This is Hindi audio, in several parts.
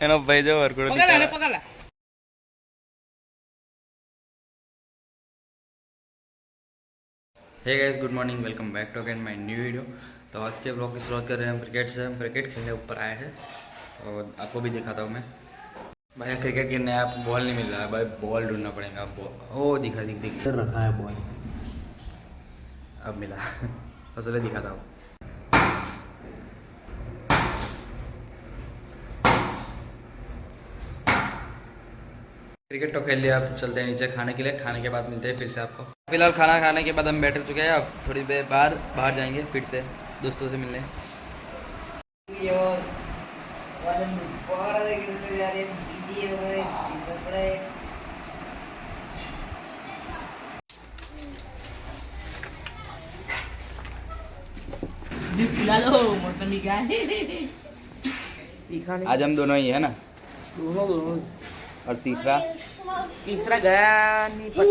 એનો ભાઈ જો વરકોડ પકડ. Hey guys, good morning, welcome back to again my new video. तो आज के ब्लॉग की शुरुआत कर रहे हैं हम क्रिकेट से। हम क्रिकेट खेलने ऊपर आए हैं और आपको भी दिखाता हूँ मैं। भाई क्रिकेट खेलने आप बॉल नहीं मिल रहा है भाई, बॉल ढूंढना पड़ेगा। ओ दिख रखा है बॉल, अब मिला। तो चलो दिखाता हूँ। क्रिकेट तो खेल लिया, अब चलते हैं नीचे खाने के लिए। खाने के बाद मिलते हैं फिर से आपको। फिलहाल खाना खाने के बाद हम बैठ चुके हैं। अब थोड़ी देर बाहर जाएंगे फिर से दोस्तों से मिलने। मौसमी का आज हम दोनों ही है ना, दोनों और तीसरा गया नहीं पता।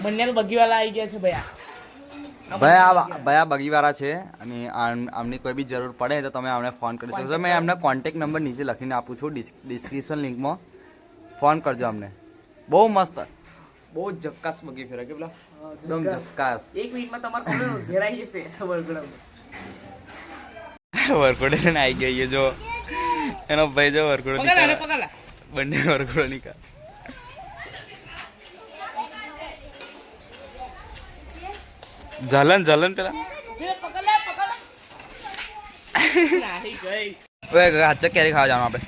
બંને બગીવાલા આવી ગયા છે ભયા બગીવાળા છે અને આમની કોઈ બી જરૂર પડે તો તમે અમને ફોન કરી શકશો। મેં એમનો કોન્ટેક્ટ નંબર નીચે લખીને આપું છું ડિસ્ક્રિપ્શન લિંકમાં। ફોન કરજો અમને। બહુ મસ્ત, બહુ જક્કાસ બગી ફેરા કે પેલા એકદમ જક્કાસ। એક મિનિટમાં તમાર કોને ઘેરાઈ જશે વરકોડે ને આવી ગઈ જો એનો ભાઈ જો વરકોડો પકડા બંને વરકોડો નીકળ। જલન પેલા હાચક કેરી ખાવા જવાનું આપણે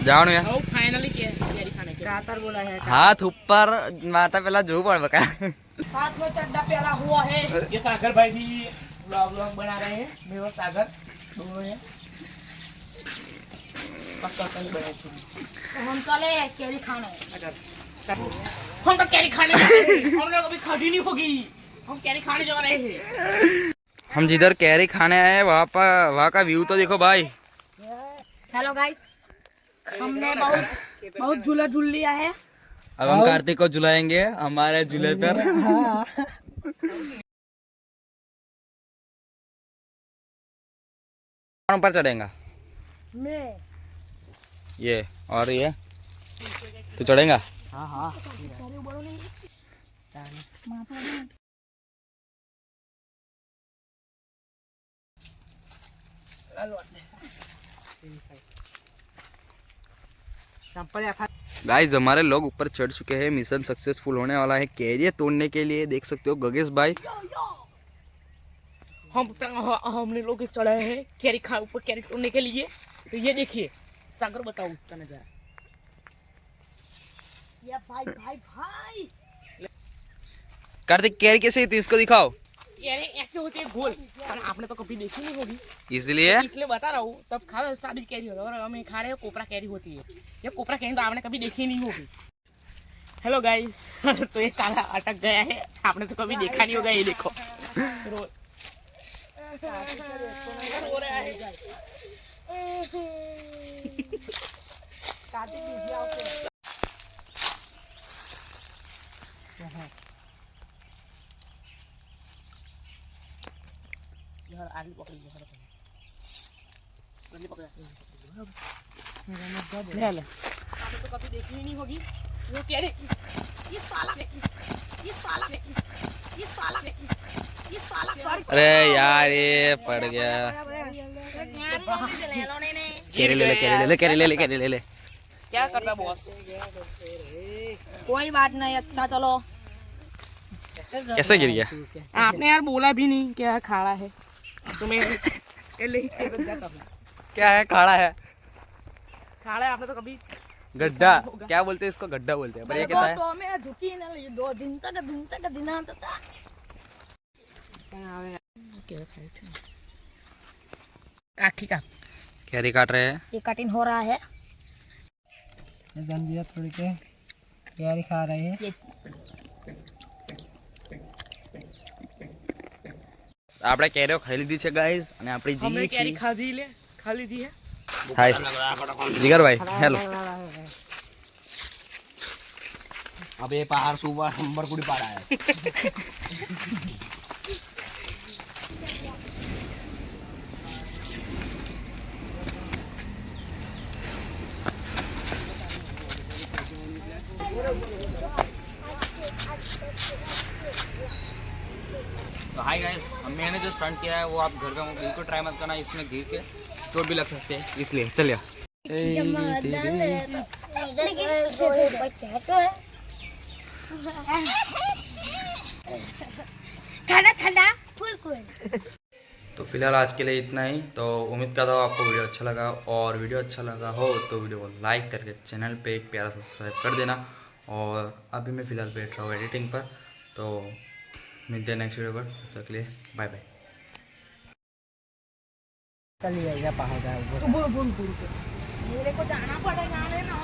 જવાનું યાર। फाइनली कैरी खाने के कातर बोला है हाथ ऊपर माता पेला जो पड़ बका। साथ में चड्डा प्याला हुआ है। ये सागर भाई भी व्लॉग बना रहे हैं। मैं और सागर दोनों हैं। पक्का कहीं बना तो हम चले कैरी खाने। हम तो कैरी खाने जा रहे हैं। हम लोग अभी खाधी नहीं होगी, हम कैरी खाने जा रहे हैं। हम जिधर कैरी खाने आए वहाँ का व्यू तो देखो भाई। हेलो गाइस, हमने बहुत झूला झूल लिया है। अब हम कार्तिक को झुलाएंगे हमारे झूले पर। कौन ऊपर चढ़ेगा? मैं। ये और ये तू चढ़ेगा? हाँ हाँ। गाइस हमारे लोग ऊपर चढ़ चुके हैं। मिशन सक्सेसफुल होने वाला है कैरियर तोड़ने के लिए। देख सकते हो गगेश भाई, हमने लोग चढ़े हैं कैरी खा ऊपर कैरी तोड़ने के लिए। तो ये देखिए सागर, बताओ उसका नजारा। ये भाई कार्तिक कैरी कैसे थी इसको दिखाओ। कैरी ऐसे होती है गोल, पर आपने तो कभी देखी नहीं होगी, इसलिए बता रहा हूँ। तब खा सादी कैरी होता है और हमें खा रहे हैं कोपरा कैरी होती है। ये कोपरा कैरी तो आपने कभी देखी नहीं होगी। हेलो गाइस, तो ये साला अटक गया है, आपने तो कभी देखा नहीं होगा। ये देखो रो रहा है। तो कभी देखी ही नहीं होगी वो कैरी। ये साला अरे यार ये पड़ गया। कैरी ले ले। क्या कर रहा बॉस? कोई बात नहीं, अच्छा चलो। कैसे गिर गया? आपने यार बोला भी नहीं क्या खाड़ा है तुम्हें। क्या है? खाड़ा है, खाड़ा है। आपने तो कभी गड्ढा क्या बोलते हैं इसको? गड्ढा बोलते हैं। क्या है? तो मैं झुकी ना 2 दिन तक दिनांत था। काठी का कैरी काट रहे हैं। ये कटिंग हो रहा है। जंजिया थोड़ी के कैरी खा रहे हैं। આપણે કેરીઓ ખાઈ લીધી છે ગાઈસ અને આપણી हमने જી कैरी खा ली है। હાય જીગર ભાઈ, હેલો। अब ये पहाड़ सुबह नंबर कुड़ी पड़ा है। हाय गाइस, मैंने जो स्टंट किया है वो आप घर पे बिल्कुल ट्राई मत करना, इसमें गिर के चोट भी लग सकते हैं, इसलिए चलिए। ठंडा ठंडा कुल तो फिलहाल आज के लिए इतना ही। तो उम्मीद करता हूँ आपको वीडियो अच्छा लगा, और वीडियो अच्छा लगा हो तो वीडियो को लाइक करके चैनल पे एक प्यारा सब्सक्राइब कर देना। और अभी मैं फ़िलहाल बैठ रहा हूँ एडिटिंग पर, तो मिलते हैं नेक्स्ट वीडियो पर, तब तक के लिए बाय बाय। चलिए बोल मेरे को जाना पड़ेगा ना।